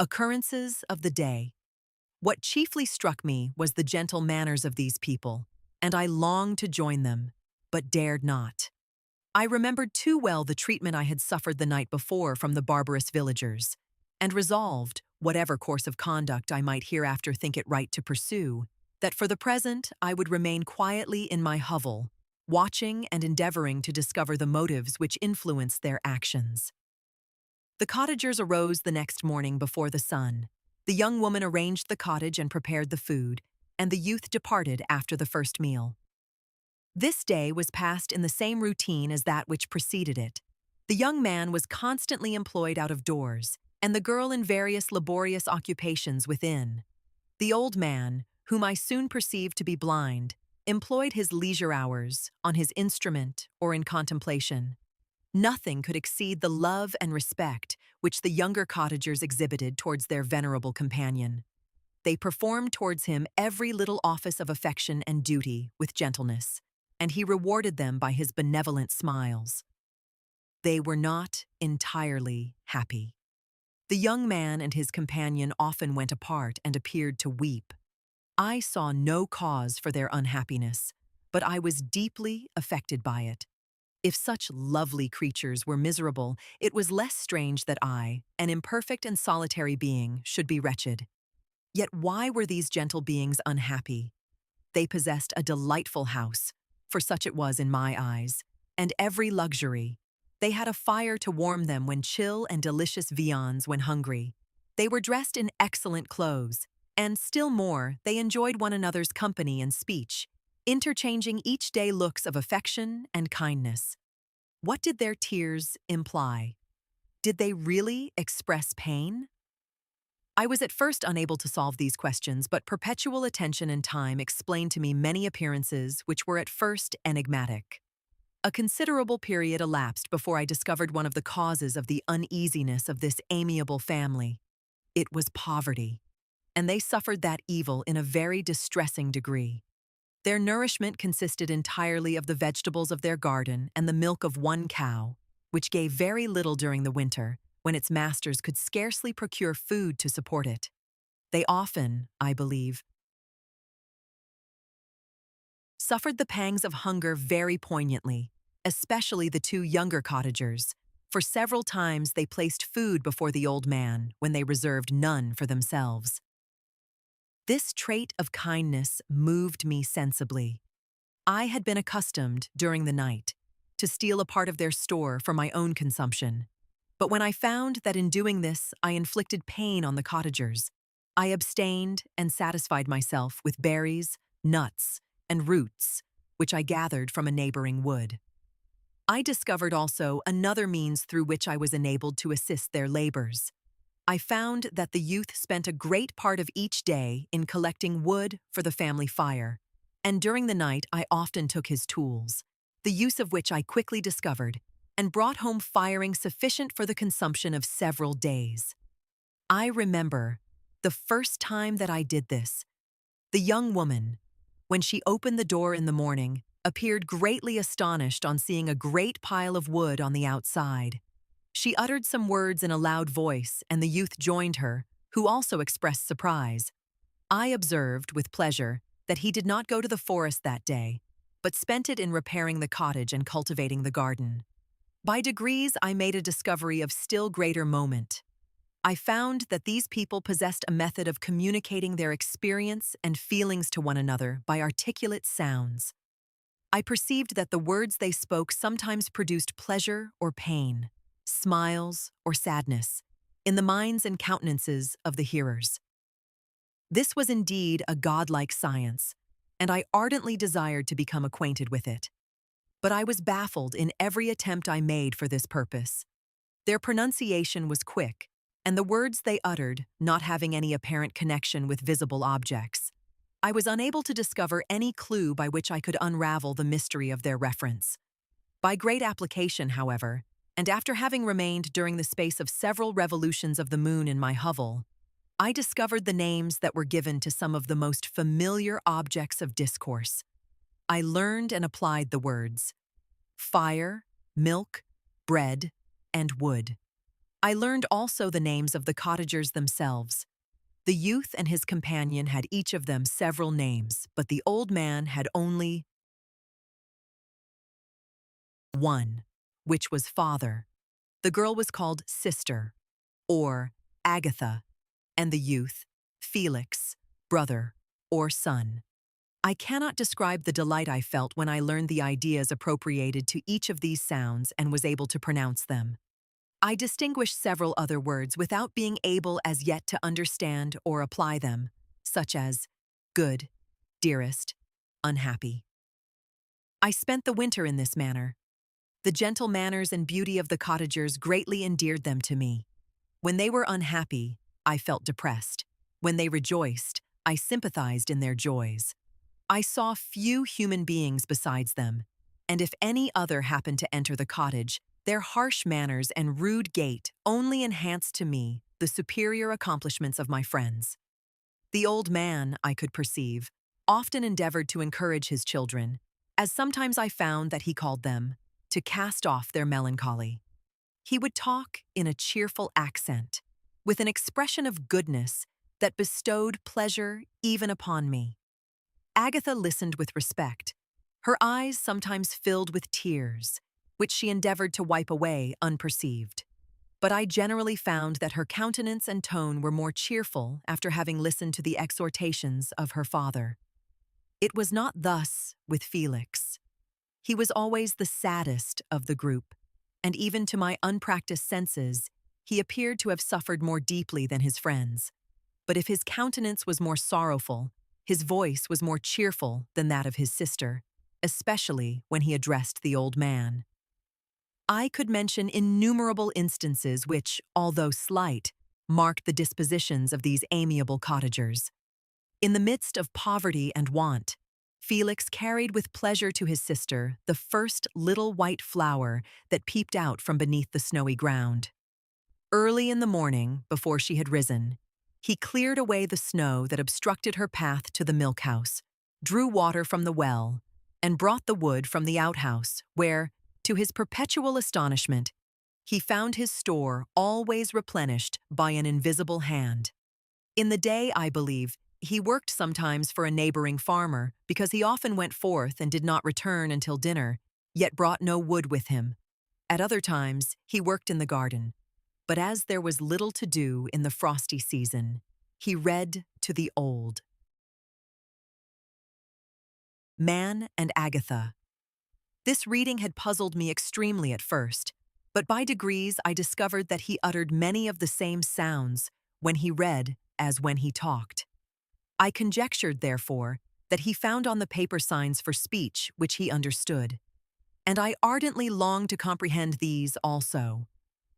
Occurrences of the day. What chiefly struck me was the gentle manners of these people, and I longed to join them, but dared not. I remembered too well the treatment I had suffered the night before from the barbarous villagers, and resolved, whatever course of conduct I might hereafter think it right to pursue, that for the present I would remain quietly in my hovel, watching and endeavoring to discover the motives which influenced their actions. The cottagers arose the next morning before the sun. The young woman arranged the cottage and prepared the food, and the youth departed after the first meal. This day was passed in the same routine as that which preceded it. The young man was constantly employed out of doors, and the girl in various laborious occupations within. The old man, whom I soon perceived to be blind, employed his leisure hours on his instrument or in contemplation. Nothing could exceed the love and respect which the younger cottagers exhibited towards their venerable companion. They performed towards him every little office of affection and duty with gentleness, and he rewarded them by his benevolent smiles. They were not entirely happy. The young man and his companion often went apart and appeared to weep. I saw no cause for their unhappiness, but I was deeply affected by it. If such lovely creatures were miserable, it was less strange that I, an imperfect and solitary being, should be wretched. Yet why were these gentle beings unhappy? They possessed a delightful house, for such it was in my eyes, and every luxury. They had a fire to warm them when chill and delicious viands when hungry. They were dressed in excellent clothes, and still more, they enjoyed one another's company and speech, interchanging each day looks of affection and kindness. What did their tears imply? Did they really express pain? I was at first unable to solve these questions, but perpetual attention and time explained to me many appearances which were at first enigmatic. A considerable period elapsed before I discovered one of the causes of the uneasiness of this amiable family. It was poverty, and they suffered that evil in a very distressing degree. Their nourishment consisted entirely of the vegetables of their garden and the milk of one cow, which gave very little during the winter, when its masters could scarcely procure food to support it. They often, I believe, suffered the pangs of hunger very poignantly, especially the two younger cottagers, for several times they placed food before the old man when they reserved none for themselves. This trait of kindness moved me sensibly. I had been accustomed, during the night, to steal a part of their store for my own consumption. But when I found that in doing this I inflicted pain on the cottagers, I abstained and satisfied myself with berries, nuts, and roots, which I gathered from a neighboring wood. I discovered also another means through which I was enabled to assist their labors. I found that the youth spent a great part of each day in collecting wood for the family fire, and during the night I often took his tools, the use of which I quickly discovered, and brought home firing sufficient for the consumption of several days. I remember the first time that I did this. The young woman, when she opened the door in the morning, appeared greatly astonished on seeing a great pile of wood on the outside. She uttered some words in a loud voice, and the youth joined her, who also expressed surprise. I observed, with pleasure, that he did not go to the forest that day, but spent it in repairing the cottage and cultivating the garden. By degrees, I made a discovery of still greater moment. I found that these people possessed a method of communicating their experience and feelings to one another by articulate sounds. I perceived that the words they spoke sometimes produced pleasure or pain, smiles or sadness, in the minds and countenances of the hearers. This was indeed a godlike science, and I ardently desired to become acquainted with it. But I was baffled in every attempt I made for this purpose. Their pronunciation was quick, and the words they uttered not having any apparent connection with visible objects, I was unable to discover any clue by which I could unravel the mystery of their reference. By great application, however, and after having remained during the space of several revolutions of the moon in my hovel, I discovered the names that were given to some of the most familiar objects of discourse. I learned and applied the words fire, milk, bread, and wood. I learned also the names of the cottagers themselves. The youth and his companion had each of them several names, but the old man had only one, which was father. The girl was called Sister, or Agatha, and the youth, Felix, brother, or son. I cannot describe the delight I felt when I learned the ideas appropriated to each of these sounds and was able to pronounce them. I distinguished several other words without being able as yet to understand or apply them, such as good, dearest, unhappy. I spent the winter in this manner. The gentle manners and beauty of the cottagers greatly endeared them to me. When they were unhappy, I felt depressed. When they rejoiced, I sympathized in their joys. I saw few human beings besides them, and if any other happened to enter the cottage, their harsh manners and rude gait only enhanced to me the superior accomplishments of my friends. The old man, I could perceive, often endeavored to encourage his children, as sometimes I found that he called them, to cast off their melancholy. He would talk in a cheerful accent, with an expression of goodness that bestowed pleasure even upon me. Agatha listened with respect. Her eyes sometimes filled with tears, which she endeavored to wipe away unperceived. But I generally found that her countenance and tone were more cheerful after having listened to the exhortations of her father. It was not thus with Felix. He was always the saddest of the group, and even to my unpracticed senses, he appeared to have suffered more deeply than his friends. But if his countenance was more sorrowful, his voice was more cheerful than that of his sister, especially when he addressed the old man. I could mention innumerable instances which, although slight, marked the dispositions of these amiable cottagers. In the midst of poverty and want, Felix carried with pleasure to his sister the first little white flower that peeped out from beneath the snowy ground. Early in the morning, before she had risen, he cleared away the snow that obstructed her path to the milk house, drew water from the well, and brought the wood from the outhouse, where, to his perpetual astonishment, he found his store always replenished by an invisible hand. In the day, I believe, he worked sometimes for a neighboring farmer because he often went forth and did not return until dinner, yet brought no wood with him. At other times, he worked in the garden. But as there was little to do in the frosty season, he read to the old. Man and Agatha. This reading had puzzled me extremely at first, but by degrees I discovered that he uttered many of the same sounds when he read as when he talked. I conjectured, therefore, that he found on the paper signs for speech which he understood, and I ardently longed to comprehend these also.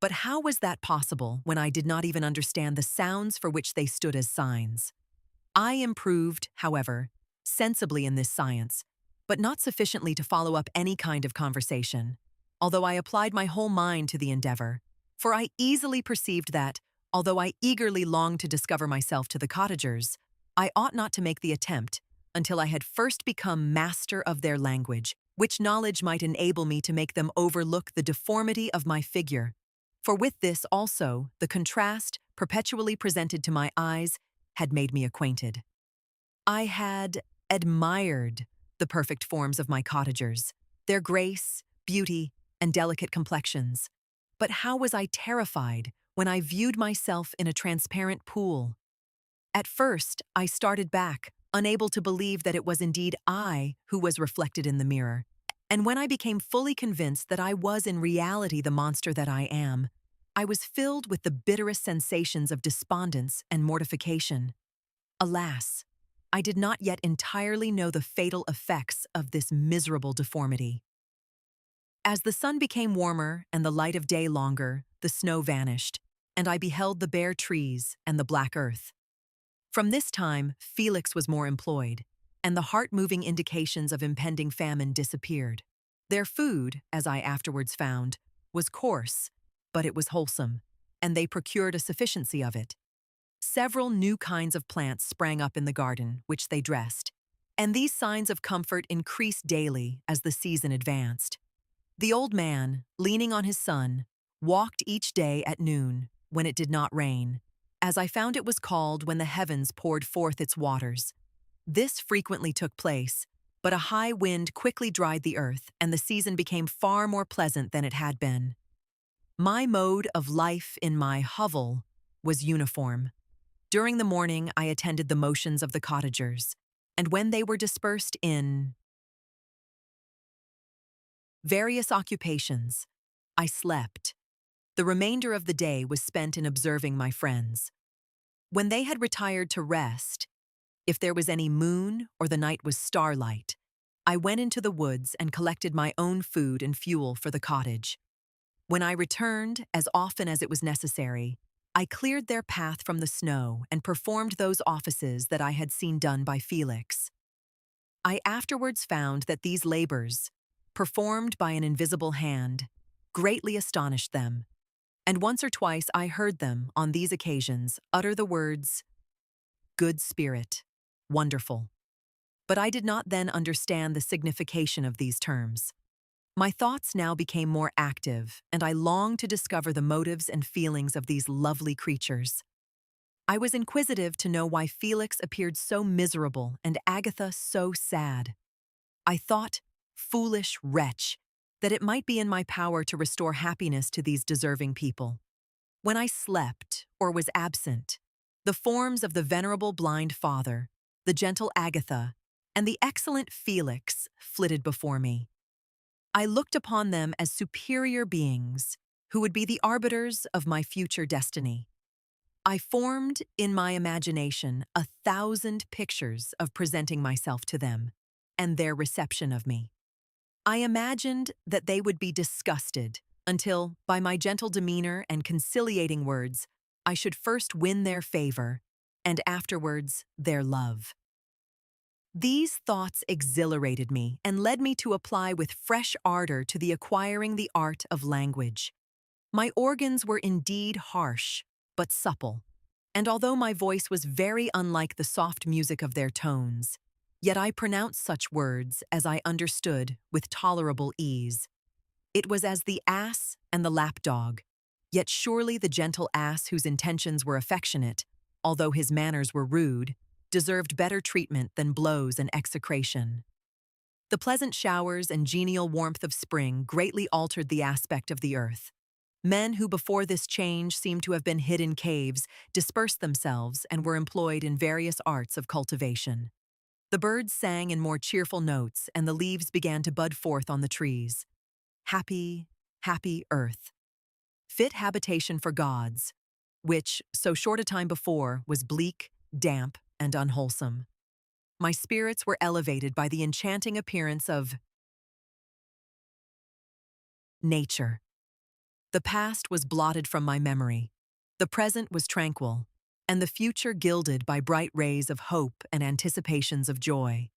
But how was that possible when I did not even understand the sounds for which they stood as signs? I improved, however, sensibly in this science, but not sufficiently to follow up any kind of conversation, although I applied my whole mind to the endeavor, for I easily perceived that, although I eagerly longed to discover myself to the cottagers, I ought not to make the attempt until I had first become master of their language, which knowledge might enable me to make them overlook the deformity of my figure. For with this also, the contrast, perpetually presented to my eyes, had made me acquainted. I had admired the perfect forms of my cottagers, their grace, beauty, and delicate complexions. But how was I terrified when I viewed myself in a transparent pool? At first, I started back, unable to believe that it was indeed I who was reflected in the mirror. And when I became fully convinced that I was in reality the monster that I am, I was filled with the bitterest sensations of despondence and mortification. Alas, I did not yet entirely know the fatal effects of this miserable deformity. As the sun became warmer and the light of day longer, the snow vanished, and I beheld the bare trees and the black earth. From this time, Felix was more employed, and the heart-moving indications of impending famine disappeared. Their food, as I afterwards found, was coarse, but it was wholesome, and they procured a sufficiency of it. Several new kinds of plants sprang up in the garden, which they dressed, and these signs of comfort increased daily as the season advanced. The old man, leaning on his son, walked each day at noon, when it did not rain, as I found it was called when the heavens poured forth its waters. This frequently took place, but a high wind quickly dried the earth, and the season became far more pleasant than it had been. My mode of life in my hovel was uniform. During the morning, I attended the motions of the cottagers, and when they were dispersed in various occupations, I slept. The remainder of the day was spent in observing my friends. When they had retired to rest, if there was any moon or the night was starlight, I went into the woods and collected my own food and fuel for the cottage. When I returned, as often as it was necessary, I cleared their path from the snow and performed those offices that I had seen done by Felix. I afterwards found that these labors, performed by an invisible hand, greatly astonished them, and once or twice I heard them, on these occasions, utter the words, "Good spirit, wonderful." But I did not then understand the signification of these terms. My thoughts now became more active, and I longed to discover the motives and feelings of these lovely creatures. I was inquisitive to know why Felix appeared so miserable and Agatha so sad. I thought, foolish wretch, that it might be in my power to restore happiness to these deserving people. When I slept or was absent, the forms of the venerable blind father, the gentle Agatha, and the excellent Felix flitted before me. I looked upon them as superior beings who would be the arbiters of my future destiny. I formed in my imagination 1,000 pictures of presenting myself to them and their reception of me. I imagined that they would be disgusted until, by my gentle demeanor and conciliating words, I should first win their favor and afterwards their love. These thoughts exhilarated me and led me to apply with fresh ardor to the acquiring the art of language. My organs were indeed harsh, but supple, and although my voice was very unlike the soft music of their tones, yet I pronounced such words as I understood with tolerable ease. It was as the ass and the lapdog, yet surely the gentle ass whose intentions were affectionate, although his manners were rude, deserved better treatment than blows and execration. The pleasant showers and genial warmth of spring greatly altered the aspect of the earth. Men who before this change seemed to have been hid in caves dispersed themselves and were employed in various arts of cultivation. The birds sang in more cheerful notes, and the leaves began to bud forth on the trees. Happy, happy earth, fit habitation for gods, which, so short a time before, was bleak, damp, and unwholesome. My spirits were elevated by the enchanting appearance of nature. The past was blotted from my memory, the present was tranquil, and the future gilded by bright rays of hope and anticipations of joy.